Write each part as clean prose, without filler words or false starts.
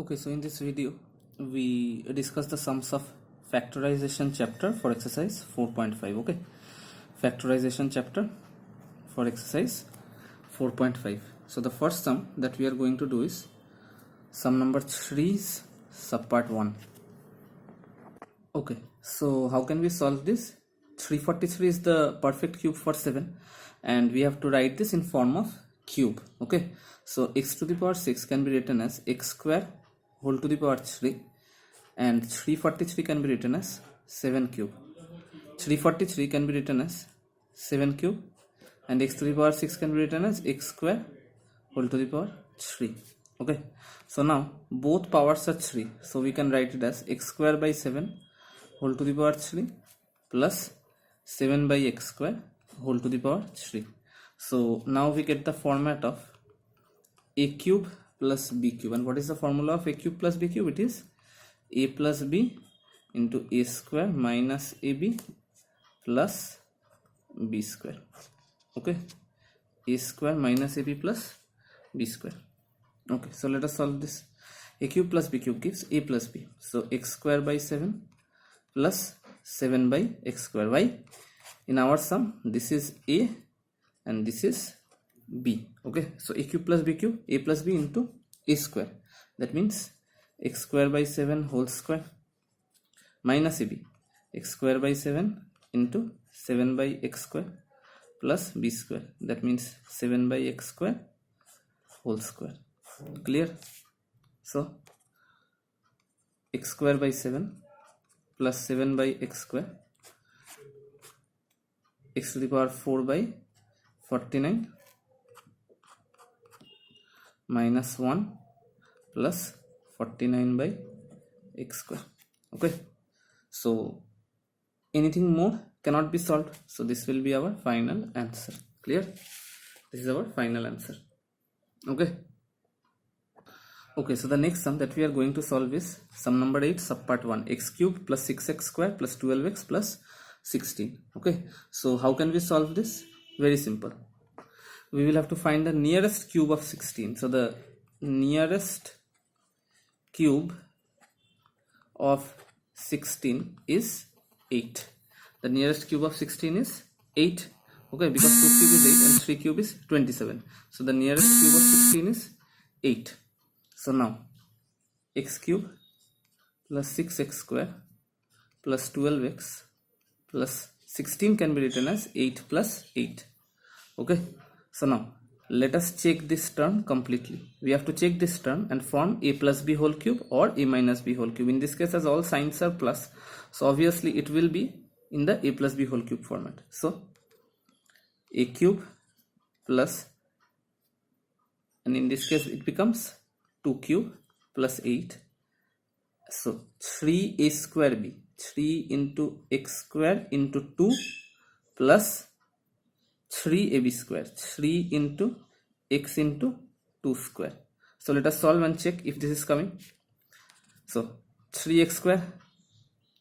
Okay, so in this video we discuss the sums of factorization chapter for exercise 4.5. Okay, factorization chapter for exercise 4.5. So the first sum that we are going to do is sum number 3's subpart 1. Okay, so how can we solve this? 343 is the perfect cube for 7 and we have to write this in form of cube. Okay, so x to the power 6 can be written as x square whole to the power 3 and 343 can be written as 7 cube. 343 can be written as 7 cube and x to the power 6 can be written as x square whole to the power 3. Okay, so now both powers are 3, so we can write it as x square by 7 whole to the power 3 plus 7 by x square whole to the power 3. So now we get the format of a cube plus b cube. And what is the formula of a cube plus b cube? It is a plus b into a square minus ab plus b square. Okay, a square minus ab plus b square. Okay, so let us solve this. A cube plus b cube gives a plus b, so x square by 7 plus 7 by x square. Why? In our sum this is a and this is b. Okay, so a cube plus b cube, a plus b into a square, that means x square by 7 whole square minus ab, x square by 7 into 7 by x square plus b square, that means 7 by x square whole square. Clear? So x square by 7 plus 7 by x square, x to the power 4 by 49 minus 1 plus 49 by x square. Okay, so anything more cannot be solved, so this will be our final answer. Clear? This is our final answer. Okay, so the next sum that we are going to solve is sum number 8 subpart 1, x cube plus 6x square plus 12x plus 16. Okay, so how can we solve this? Very simple. We will have to find the nearest cube of 16. So the nearest cube of 16 is 8. The nearest cube of 16 is 8. Okay, because 2 cube is 8 and 3 cube is 27. So the nearest cube of 16 is 8. So now x cube plus 6x square plus 12x plus 16 can be written as 8 plus 8. Okay, so now let us check this term completely. We have to check this term and form a plus b whole cube or a minus b whole cube. In this case, as all signs are plus, so obviously it will be in the a plus b whole cube format. So a cube plus, and in this case it becomes 2 cube plus 8. So 3a square b, 3 into x square into 2 plus 3ab square, 3 into x into 2 square. So let us solve and check if this is coming. So 3x square,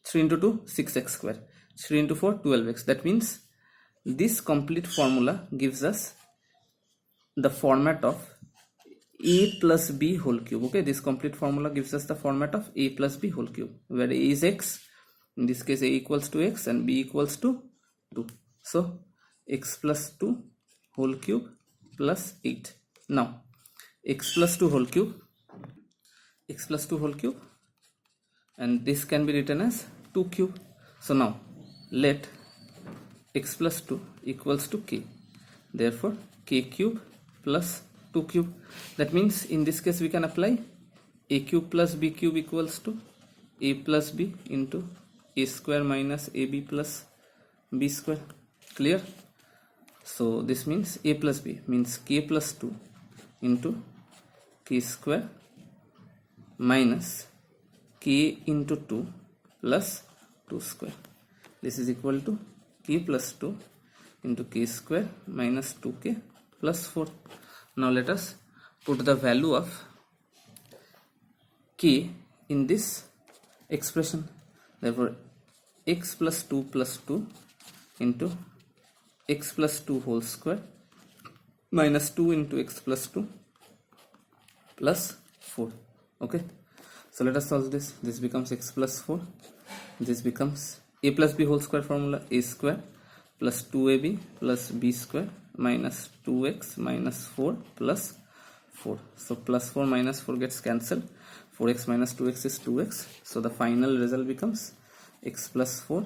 3 into 2 6x square, 3 into 4 12x. That means this complete formula gives us the format of a plus b whole cube. Okay, this complete formula gives us the format of a plus b whole cube, where a is x, in this case a equals to x and b equals to 2. So x plus 2 whole cube plus 8. Now x plus 2 whole cube, x plus 2 whole cube, and this can be written as 2 cube. So now let x plus 2 equals to k, therefore k cube plus 2 cube. That means in this case we can apply a cube plus b cube equals to a plus b into a square minus ab plus b square. Clear? So this means a plus b means k plus 2 into k square minus k into 2 plus 2 square. This is equal to k plus 2 into k square minus 2k plus 4. Now let us put the value of k in this expression. Therefore x plus 2 into x plus 2 whole square minus 2 into x plus 2 plus 4. Okay, So let us solve this. This becomes x plus 4. This becomes a plus b whole square formula, a square plus 2ab plus b square minus 2x minus 4 plus 4. So plus 4 minus 4 gets cancelled. 4x minus 2x is 2x. So the final result becomes x plus 4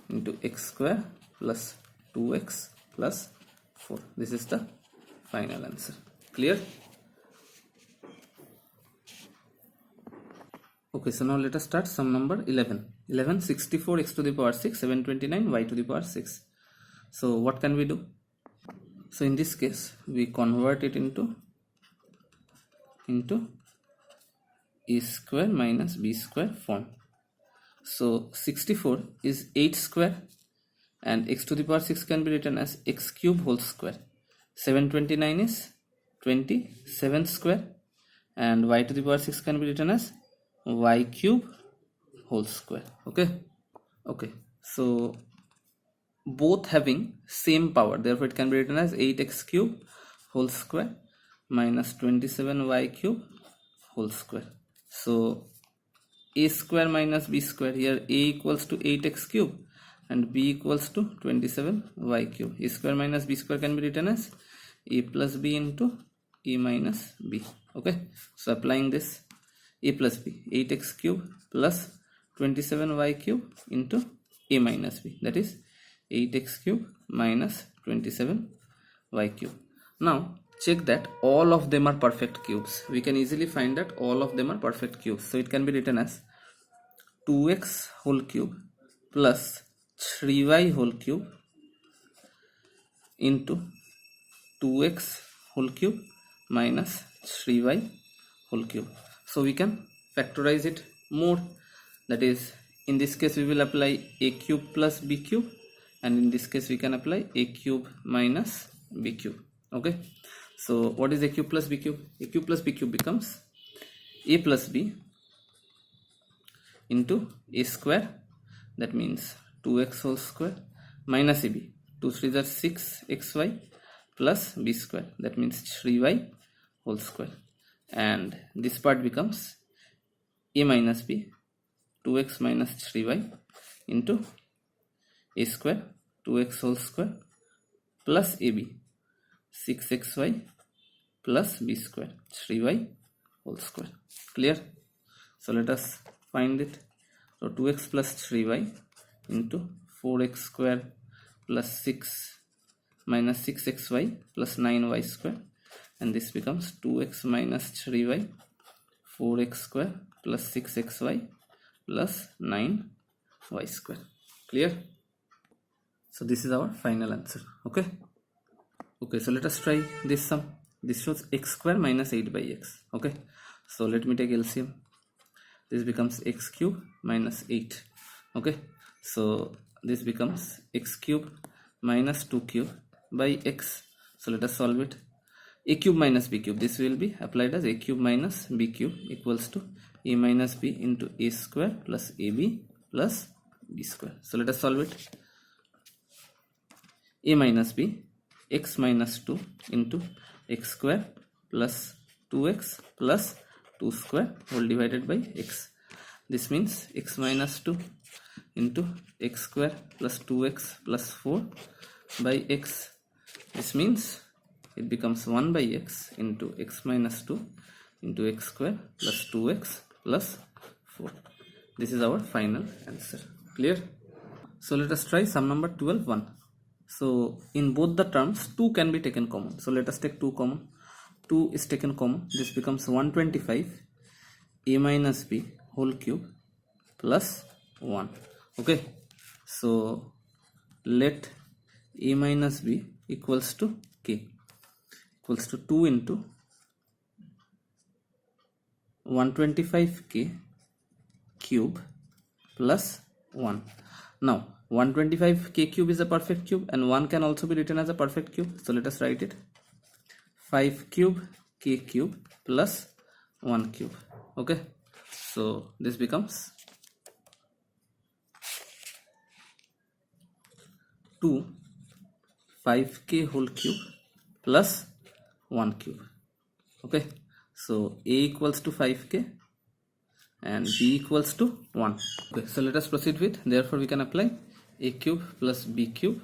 into x square plus 2x plus 4. This is the final answer. Clear? Okay, so now let us start sum number 11. 11, 64 x to the power 6, 729 y to the power 6. So what can we do? So in this case, we convert it into a square minus b square form. So 64 is 8 square and x to the power 6 can be written as x cube whole square. 729 is 27 square and y to the power 6 can be written as y cube whole square. Okay, so both having same power, therefore it can be written as 8x cube whole square minus 27y cube whole square. So a square minus b square, here a equals to 8x cube and b equals to 27y cube. A square minus b square can be written as a plus b into a minus b. Okay, so applying this, a plus b, 8x cube plus 27y cube into a minus b, that is 8x cube minus 27y cube. Now check that all of them are perfect cubes. We can easily find that all of them are perfect cubes. So it can be written as 2x whole cube plus 3y whole cube into 2x whole cube minus 3y whole cube. So we can factorize it more, that is in this case we will apply a cube plus b cube and in this case we can apply a cube minus b cube. Okay, so what is a cube plus b cube? A cube plus b cube becomes a plus b into a square, that means 2x whole square minus ab, 2 3s are 6xy plus b square, that means 3y whole square, and this part becomes a minus b, 2x minus 3y into a square, 2x whole square plus ab, 6xy plus b square, 3y whole square. Clear? So let us find it. So 2x plus 3y into 4x square plus 6 minus 6xy plus 9y square, and this becomes 2x minus 3y, 4x square plus 6xy plus 9y square. Clear? So this is our final answer. Okay, so let us try this sum. This shows x square minus 8 by x. Okay, so let me take LCM. This becomes x cube minus 8. Okay, so this becomes x cube minus 2 cube by x. So let us solve it. A cube minus b cube, this will be applied as a cube minus b cube equals to a minus b into a square plus ab plus b square. So let us solve it. A minus b, x minus 2 into x square plus 2x plus 2 square whole divided by x. This means x minus 2 into x square plus 2x plus 4 by x. This means it becomes 1 by x into x minus 2 into x square plus 2x plus 4. This is our final answer. Clear? So let us try sum number 12, 1. So in both the terms 2 can be taken common. So let us take 2 common. 2 is taken common. This becomes 125 a minus b whole cube plus 1. Okay, so let a minus b equals to k equals to 2 into 125k cube plus 1. Now 125k cube is a perfect cube and 1 can also be written as a perfect cube. So let us write it. 5 cube k cube plus 1 cube. Okay, so this becomes 2 5k whole cube plus 1 cube. Okay, so a equals to 5k and b equals to 1. Okay, so let us proceed with, therefore we can apply a cube plus b cube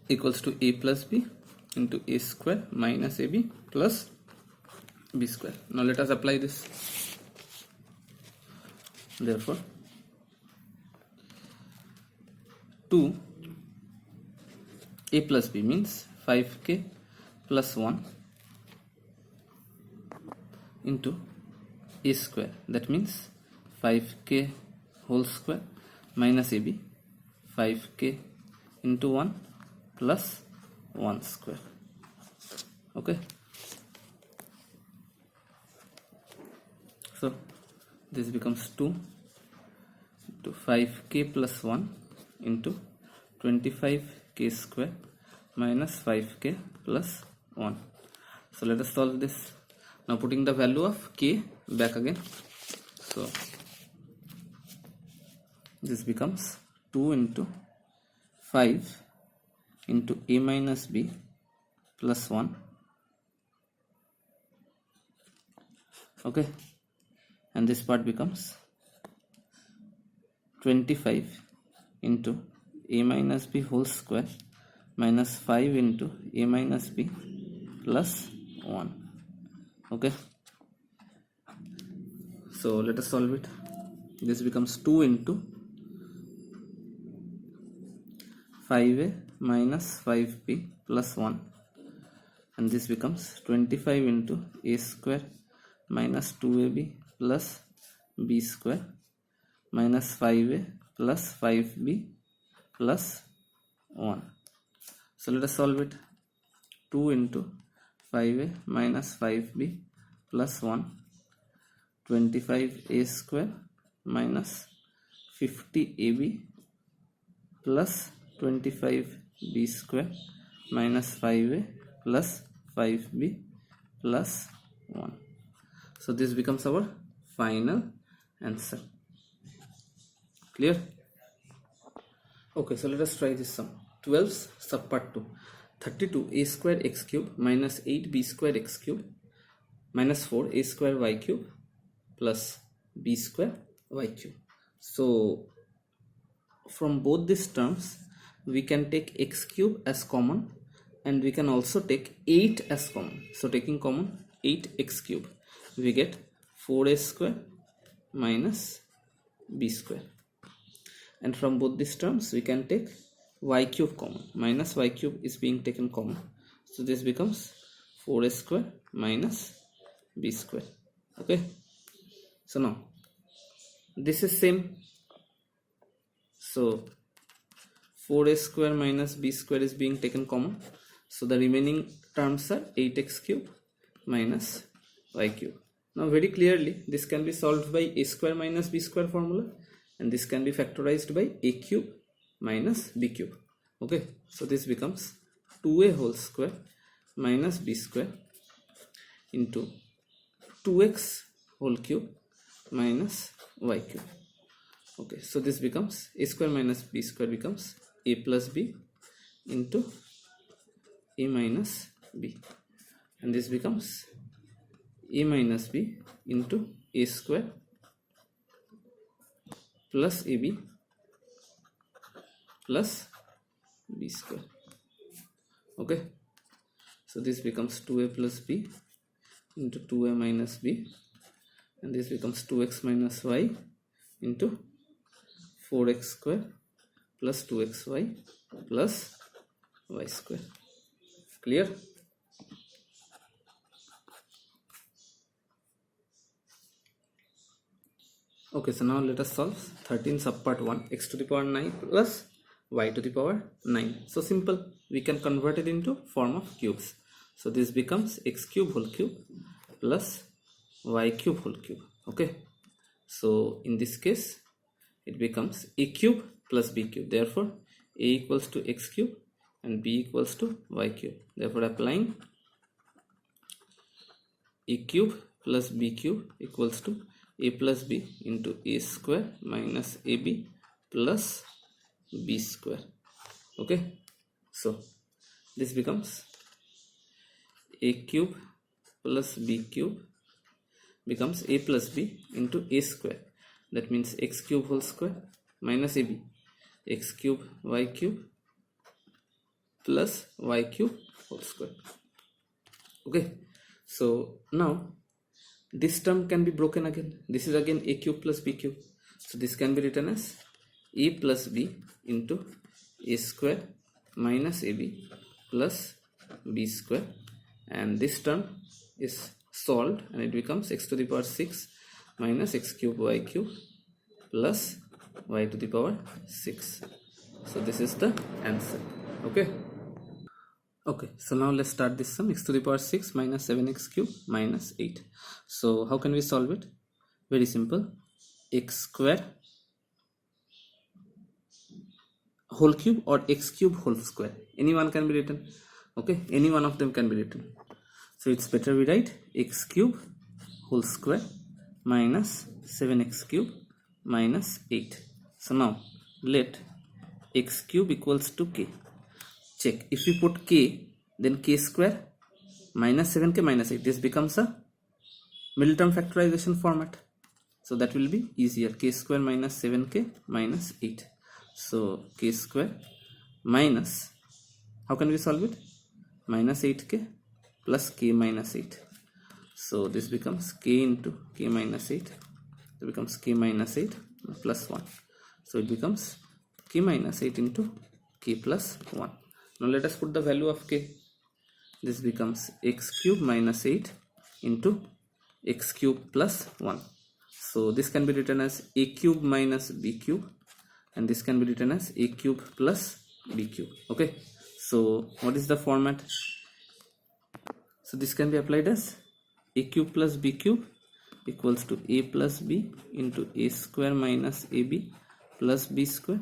equals to a plus b into a square minus ab plus b square. Now let us apply this. Therefore 2 a plus b means 5k plus 1 into a square, that means 5k whole square minus ab 5k into 1 plus 1 square. Okay, so this becomes 2 into 5k plus 1 into 25k square minus 5k plus 1. So let us solve this. Now putting the value of k back again, so this becomes 2 into 5 into a minus b plus 1. Okay, and this part becomes 25 into a minus b whole square minus 5 into a minus b plus 1. Okay, so let us solve it. This becomes 2 into 5a minus 5b plus 1, and this becomes 25 into a square minus 2ab plus b square minus 5a plus 5b plus 1. So let us solve it. 2 into 5a minus 5b plus 1, 25a square minus 50ab plus 25b square minus 5a plus 5b plus 1. So this becomes our final answer. Clear? Okay, so let us try this sum. 12 subpart 2. 32 a square x cube minus 8 b square x cube minus 4 a square y cube plus b square y cube. So from both these terms we can take x cube as common, and we can also take 8 as common. So taking common 8x cube, we get 4a square minus b square, and from both these terms we can take y cube common. Minus y cube is being taken common, so this becomes 4a square minus b square. Okay, so now this is same, so 4a square minus b square is being taken common, so the remaining terms are 8x cube minus y cube. Now very clearly this can be solved by a square minus b square formula, and this can be factorized by a cube minus b cube. Okay, so this becomes 2a whole square minus b square into 2x whole cube minus y cube. Okay, so this becomes a square minus b square becomes a plus b into a minus b, and this becomes a minus b into a square plus ab plus b square. Okay, so this becomes 2a plus b into 2a minus b, and this becomes 2x minus y into 4x square plus 2xy plus y square. Clear? Okay, so now let us solve 13 subpart 1, x to the power 9 plus y to the power 9. So simple, we can convert it into form of cubes. So this becomes x cube whole cube plus y cube whole cube. Okay, so in this case it becomes a cube plus b cube. Therefore a equals to x cube and b equals to y cube. Therefore applying a cube plus b cube equals to a plus b into a square minus ab plus b square. Okay, so this becomes a cube plus b cube becomes a plus b into a square. That means x cube whole square minus ab, x cube y cube plus y cube whole square. Okay, so now this term can be broken again. This is again a cube plus b cube. So this can be written as a plus b into a square minus ab plus b square, and this term is solved and it becomes x to the power 6 minus x cube y cube plus y to the power 6. So this is the answer. Okay, so now let's start this sum. X to the power 6 minus 7x cube minus 8. So how can we solve it? Very simple. X square whole cube or x cube whole square, any one can be written. Okay, any one of them can be written. So it's better we write x cube whole square minus 7x cube minus 8. So now let x cube equals to k. Check, if we put k, then k square minus 7k minus 8, this becomes a middle term factorization format, so that will be easier. K square minus 7k minus 8. So k square minus, how can we solve it? Minus 8k plus k minus 8. So this becomes k into k minus 8. It becomes k minus 8 plus 1. So it becomes k minus 8 into k plus 1. Now let us put the value of k. This becomes x cube minus 8 into x cube plus 1. So this can be written as a cube minus b cube, and this can be written as a cube plus b cube. Okay, so what is the format? So this can be applied as a cube plus b cube equals to a plus b into a square minus ab plus b square,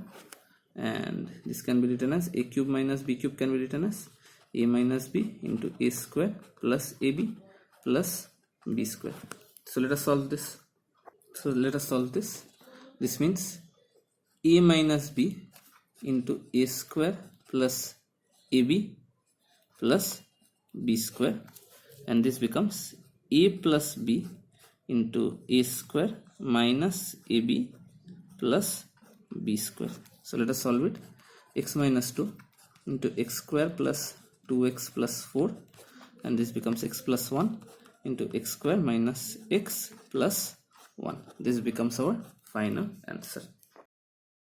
and this can be written as a cube minus b cube can be written as a minus b into a square plus ab plus b square. So let us solve this. This means a minus b into a square plus ab plus b square, and this becomes a plus b into a square minus ab plus b square. So let us solve it. X minus 2 into x square plus 2x plus 4, and this becomes x plus 1 into x square minus x plus 1. This becomes our final answer.